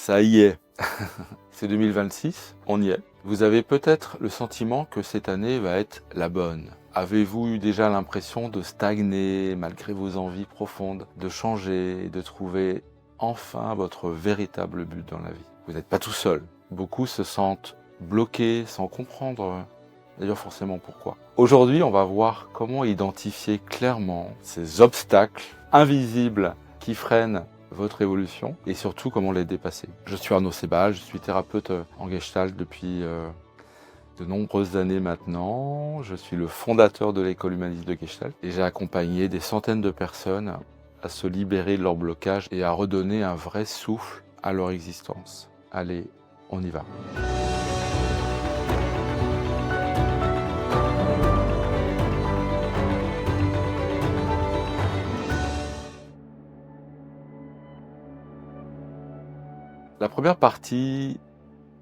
Ça y est, c'est 2026, on y est. Vous avez peut-être le sentiment que cette année va être la bonne. Avez-vous eu déjà l'impression de stagner malgré vos envies profondes, de changer et de trouver enfin votre véritable but dans la vie? Vous n'êtes pas tout seul. Beaucoup se sentent bloqués sans comprendre d'ailleurs forcément pourquoi. Aujourd'hui, on va voir comment identifier clairement ces obstacles invisibles qui freinent votre évolution et surtout comment les dépasser. Je suis Arnaud Sebal, je suis thérapeute en Gestalt depuis de nombreuses années maintenant. Je suis le fondateur de l'école humaniste de Gestalt et j'ai accompagné des centaines de personnes à se libérer de leur blocage et à redonner un vrai souffle à leur existence. Allez, on y va. La première partie,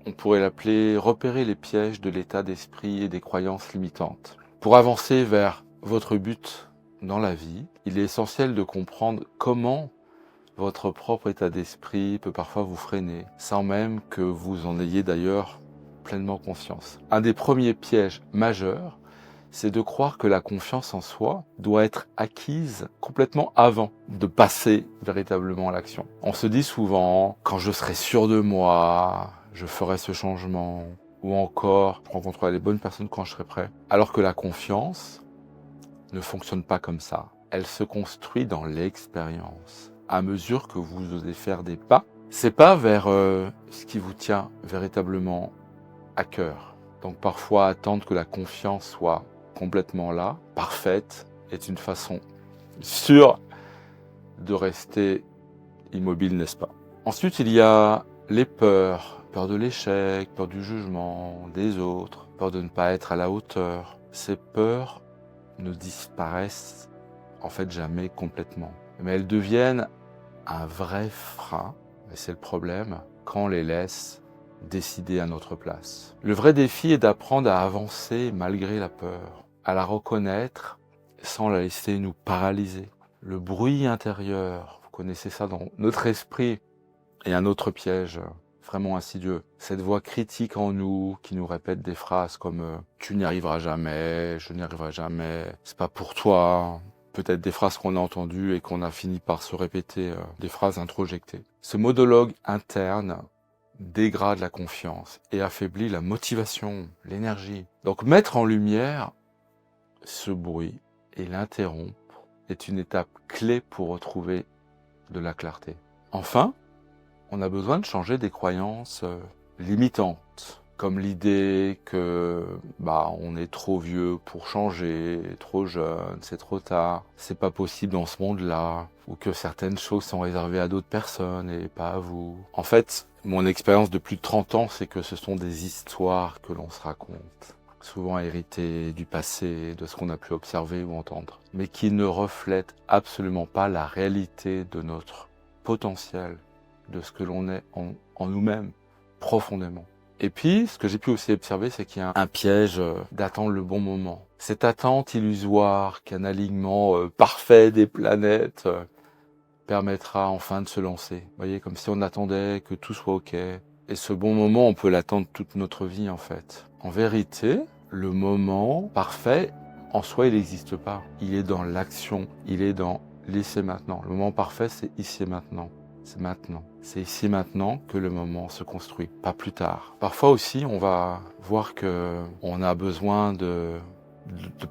on pourrait l'appeler « Repérer les pièges de l'état d'esprit et des croyances limitantes ». Pour avancer vers votre but dans la vie, il est essentiel de comprendre comment votre propre état d'esprit peut parfois vous freiner, sans même que vous en ayez d'ailleurs pleinement conscience. Un des premiers pièges majeurs, c'est de croire que la confiance en soi doit être acquise complètement avant de passer véritablement à l'action. On se dit souvent, quand je serai sûr de moi, je ferai ce changement, ou encore, je rencontrerai les bonnes personnes quand je serai prêt. Alors que la confiance ne fonctionne pas comme ça. Elle se construit dans l'expérience. À mesure que vous osez faire des pas, c'est pas vers ce qui vous tient véritablement à cœur. Donc parfois, attendre que la confiance soit complètement là, parfaite, est une façon sûre de rester immobile, n'est-ce pas? Ensuite, il y a les peurs. Peur de l'échec, peur du jugement des autres, peur de ne pas être à la hauteur. Ces peurs ne disparaissent en fait jamais complètement. Mais elles deviennent un vrai frein, et c'est le problème, quand on les laisse décider à notre place. Le vrai défi est d'apprendre à avancer malgré la peur, à la reconnaître sans la laisser nous paralyser. Le bruit intérieur, vous connaissez ça dans notre esprit, et un autre piège vraiment insidieux. Cette voix critique en nous qui nous répète des phrases comme tu n'y arriveras jamais, je n'y arriverai jamais, c'est pas pour toi. Peut-être des phrases qu'on a entendues et qu'on a fini par se répéter, des phrases introjectées. Ce monologue interne dégrade la confiance et affaiblit la motivation, l'énergie. Donc mettre en lumière ce bruit et l'interrompre est une étape clé pour retrouver de la clarté. Enfin, on a besoin de changer des croyances limitantes, comme l'idée que on est trop vieux pour changer, trop jeune, c'est trop tard, c'est pas possible dans ce monde-là, ou que certaines choses sont réservées à d'autres personnes et pas à vous. En fait, mon expérience de plus de 30 ans, c'est que ce sont des histoires que l'on se raconte, souvent héritées du passé, de ce qu'on a pu observer ou entendre, mais qui ne reflètent absolument pas la réalité de notre potentiel, de ce que l'on est en nous-mêmes, profondément. Et puis, ce que j'ai pu aussi observer, c'est qu'il y a un piège d'attendre le bon moment. Cette attente illusoire qu'un alignement parfait des planètes permettra enfin de se lancer. Vous voyez, comme si on attendait que tout soit OK. Et ce bon moment, on peut l'attendre toute notre vie, en fait. En vérité, le moment parfait, en soi, il n'existe pas. Il est dans l'action, il est dans l'ici et maintenant. Le moment parfait, c'est ici et maintenant. C'est maintenant. C'est ici maintenant que le moment se construit, pas plus tard. Parfois aussi, on va voir que on a besoin de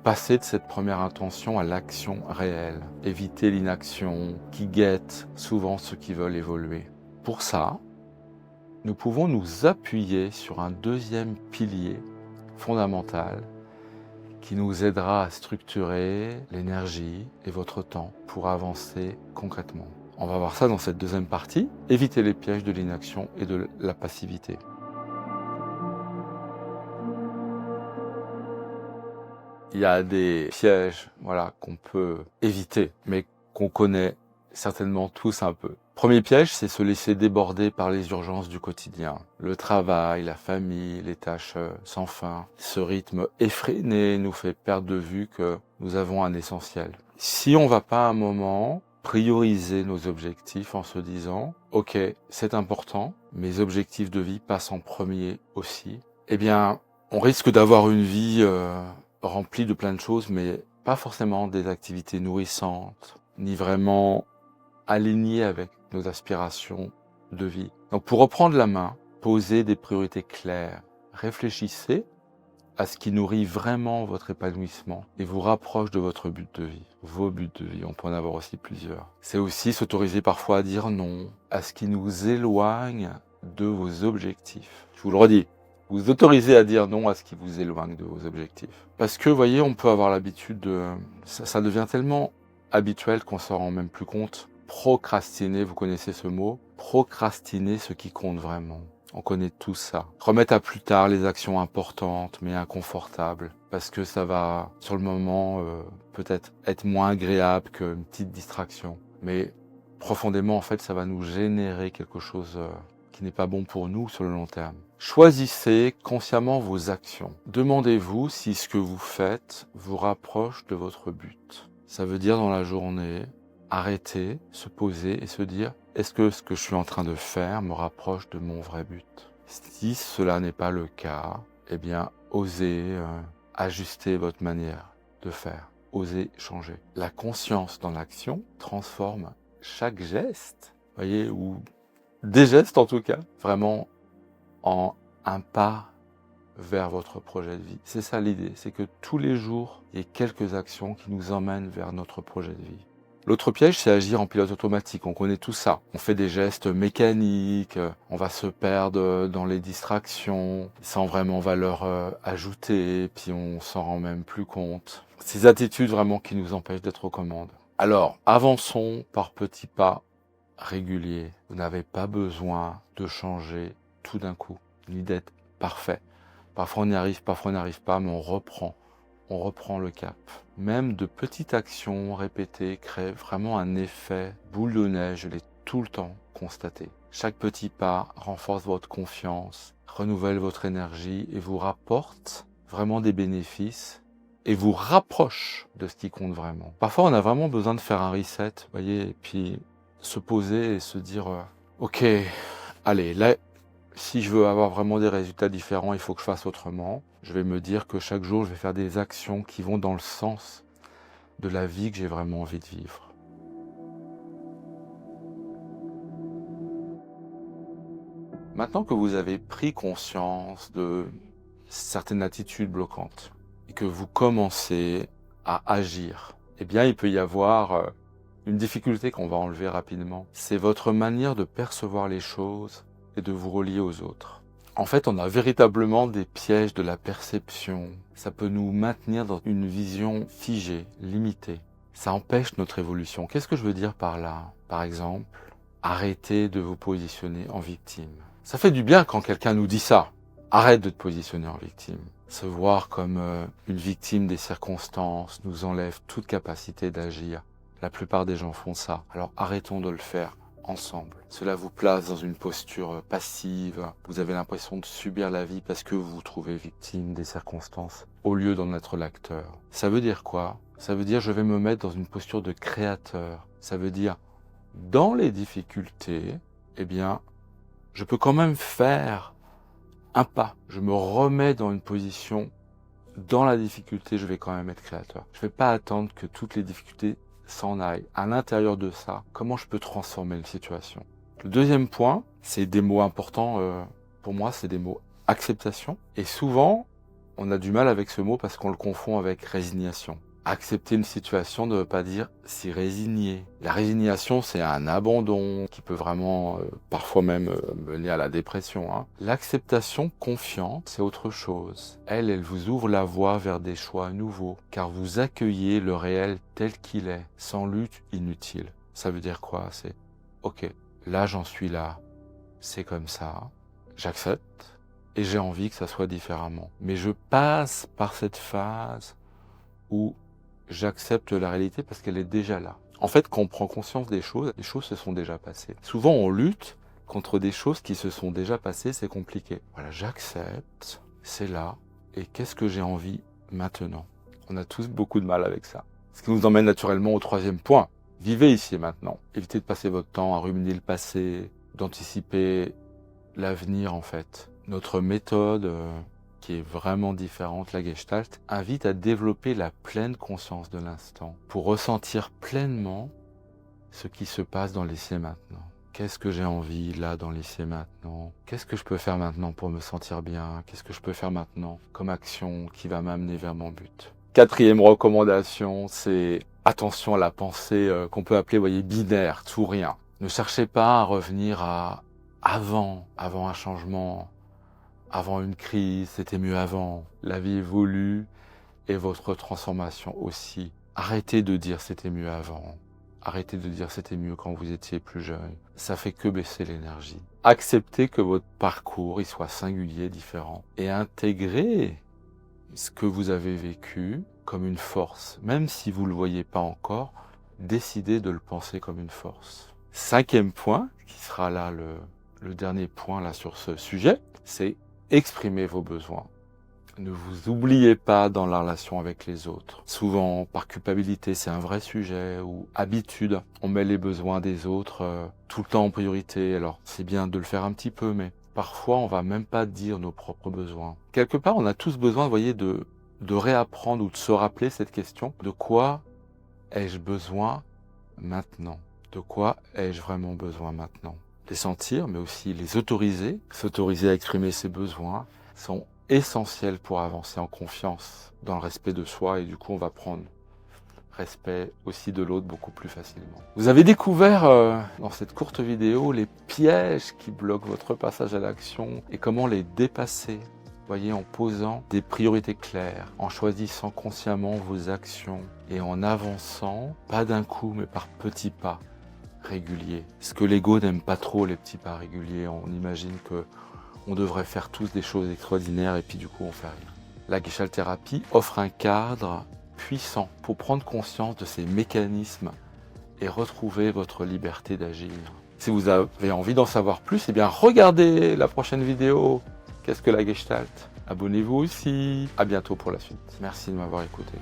passer de cette première intention à l'action réelle. Éviter l'inaction qui guette souvent ceux qui veulent évoluer. Pour ça, nous pouvons nous appuyer sur un deuxième pilier fondamental qui nous aidera à structurer l'énergie et votre temps pour avancer concrètement. On va voir ça dans cette deuxième partie, éviter les pièges de l'inaction et de la passivité. Il y a des pièges qu'on peut éviter, mais qu'on connaît certainement tous un peu. Premier piège, c'est se laisser déborder par les urgences du quotidien. Le travail, la famille, les tâches sans fin. Ce rythme effréné nous fait perdre de vue que nous avons un essentiel. Si on va pas un moment prioriser nos objectifs en se disant « Ok, c'est important, mes objectifs de vie passent en premier aussi », eh bien, on risque d'avoir une vie remplie de plein de choses, mais pas forcément des activités nourrissantes, ni vraiment alignées avec nos aspirations de vie. Donc pour reprendre la main, posez des priorités claires, réfléchissez à ce qui nourrit vraiment votre épanouissement et vous rapproche de votre but de vie, vos buts de vie, on peut en avoir aussi plusieurs. C'est aussi s'autoriser parfois à dire non à ce qui nous éloigne de vos objectifs. Je vous le redis, vous autorisez à dire non à ce qui vous éloigne de vos objectifs. Parce que, vous voyez, on peut avoir l'habitude de... Ça devient tellement habituel qu'on s'en rend même plus compte. Procrastiner, vous connaissez ce mot, procrastiner ce qui compte vraiment. On connaît tout ça. Remettre à plus tard les actions importantes mais inconfortables parce que ça va, sur le moment, peut-être être moins agréable qu'une petite distraction. Mais profondément, en fait, ça va nous générer quelque chose qui n'est pas bon pour nous sur le long terme. Choisissez consciemment vos actions. Demandez-vous si ce que vous faites vous rapproche de votre but. Ça veut dire dans la journée, arrêter, se poser et se dire « Est-ce que ce que je suis en train de faire me rapproche de mon vrai but ?» Si cela n'est pas le cas, eh bien, osez ajuster votre manière de faire. Osez changer. La conscience dans l'action transforme chaque geste, voyez, ou des gestes en tout cas, vraiment en un pas vers votre projet de vie. C'est ça l'idée, c'est que tous les jours, il y ait quelques actions qui nous emmènent vers notre projet de vie. L'autre piège, c'est agir en pilote automatique. On connaît tout ça. On fait des gestes mécaniques, on va se perdre dans les distractions, sans vraiment valeur ajoutée, puis on s'en rend même plus compte. Ces attitudes vraiment qui nous empêchent d'être aux commandes. Alors, avançons par petits pas réguliers. Vous n'avez pas besoin de changer tout d'un coup, ni d'être parfait. Parfois on y arrive, parfois on n'y arrive pas, mais on reprend le cap. Même de petites actions répétées créent vraiment un effet boule de neige, je l'ai tout le temps constaté. Chaque petit pas renforce votre confiance, renouvelle votre énergie et vous rapporte vraiment des bénéfices et vous rapproche de ce qui compte vraiment. Parfois on a vraiment besoin de faire un reset, voyez, et puis se poser et se dire ok, allez, là, si je veux avoir vraiment des résultats différents, il faut que je fasse autrement. Je vais me dire que chaque jour, je vais faire des actions qui vont dans le sens de la vie que j'ai vraiment envie de vivre. Maintenant que vous avez pris conscience de certaines attitudes bloquantes et que vous commencez à agir, eh bien, il peut y avoir une difficulté qu'on va enlever rapidement. C'est votre manière de percevoir les choses et de vous relier aux autres. En fait, on a véritablement des pièges de la perception. Ça peut nous maintenir dans une vision figée, limitée. Ça empêche notre évolution. Qu'est-ce que je veux dire par là? Par exemple, arrêtez de vous positionner en victime. Ça fait du bien quand quelqu'un nous dit ça. Arrête de te positionner en victime. Se voir comme une victime des circonstances nous enlève toute capacité d'agir. La plupart des gens font ça. Alors arrêtons de le faire ensemble. Cela vous place dans une posture passive. Vous avez l'impression de subir la vie parce que vous vous trouvez victime des circonstances au lieu d'en être l'acteur. Ça veut dire quoi? Ça veut dire je vais me mettre dans une posture de créateur. Ça veut dire dans les difficultés, eh bien, je peux quand même faire un pas. Je me remets dans une position, dans la difficulté, je vais quand même être créateur. Je ne vais pas attendre que toutes les difficultés s'en aillent. À l'intérieur de ça, comment je peux transformer une situation? Le deuxième point, c'est des mots importants. Pour moi, c'est des mots acceptation. Et souvent, on a du mal avec ce mot parce qu'on le confond avec résignation. Accepter une situation ne veut pas dire s'y résigner. La résignation, c'est un abandon qui peut vraiment, parfois même, mener à la dépression. Hein. L'acceptation confiante, c'est autre chose. Elle vous ouvre la voie vers des choix nouveaux, car vous accueillez le réel tel qu'il est, sans lutte inutile. Ça veut dire quoi? C'est, ok, là j'en suis là, c'est comme ça, j'accepte, et j'ai envie que ça soit différemment. Mais je passe par cette phase où j'accepte la réalité parce qu'elle est déjà là. En fait, quand on prend conscience des choses se sont déjà passées. Souvent, on lutte contre des choses qui se sont déjà passées, c'est compliqué. Voilà, j'accepte, c'est là, et qu'est-ce que j'ai envie maintenant? On a tous beaucoup de mal avec ça. Ce qui nous emmène naturellement au troisième point. Vivez ici et maintenant. Évitez de passer votre temps à ruminer le passé, d'anticiper l'avenir en fait. Notre méthode, qui est vraiment différente, la Gestalt, invite à développer la pleine conscience de l'instant pour ressentir pleinement ce qui se passe dans l'ici et maintenant. Qu'est-ce que j'ai envie là dans l'ici et maintenant? Qu'est-ce que je peux faire maintenant pour me sentir bien? Qu'est-ce que je peux faire maintenant comme action qui va m'amener vers mon but? Quatrième recommandation, c'est attention à la pensée qu'on peut appeler, voyez, binaire, tout ou rien. Ne cherchez pas à revenir à avant un changement, avant une crise, c'était mieux avant. La vie évolue et votre transformation aussi. Arrêtez de dire c'était mieux avant. Arrêtez de dire c'était mieux quand vous étiez plus jeune. Ça fait que baisser l'énergie. Acceptez que votre parcours il soit singulier, différent. Et intégrez ce que vous avez vécu comme une force. Même si vous ne le voyez pas encore, décidez de le penser comme une force. Cinquième point, qui sera là le dernier point là sur ce sujet, c'est exprimer vos besoins. Ne vous oubliez pas dans la relation avec les autres. Souvent, par culpabilité, c'est un vrai sujet, ou habitude, on met les besoins des autres tout le temps en priorité. Alors, c'est bien de le faire un petit peu, mais parfois, on va même pas dire nos propres besoins. Quelque part, on a tous besoin, vous voyez, de réapprendre ou de se rappeler cette question. De quoi ai-je besoin maintenant? De quoi ai-je vraiment besoin maintenant? Les sentir, mais aussi les autoriser. S'autoriser à exprimer ses besoins sont essentiels pour avancer en confiance dans le respect de soi et du coup on va prendre respect aussi de l'autre beaucoup plus facilement. Vous avez découvert dans cette courte vidéo les pièges qui bloquent votre passage à l'action et comment les dépasser. Voyez, en posant des priorités claires, en choisissant consciemment vos actions et en avançant, pas d'un coup mais par petits pas réguliers. Ce que l'ego n'aime pas trop, les petits pas réguliers, on imagine que on devrait faire tous des choses extraordinaires et puis du coup on fait rien. La Gestalt thérapie offre un cadre puissant pour prendre conscience de ces mécanismes et retrouver votre liberté d'agir. Si vous avez envie d'en savoir plus, eh bien regardez la prochaine vidéo. Qu'est-ce que la Gestalt? Abonnez-vous aussi. À bientôt pour la suite. Merci de m'avoir écouté.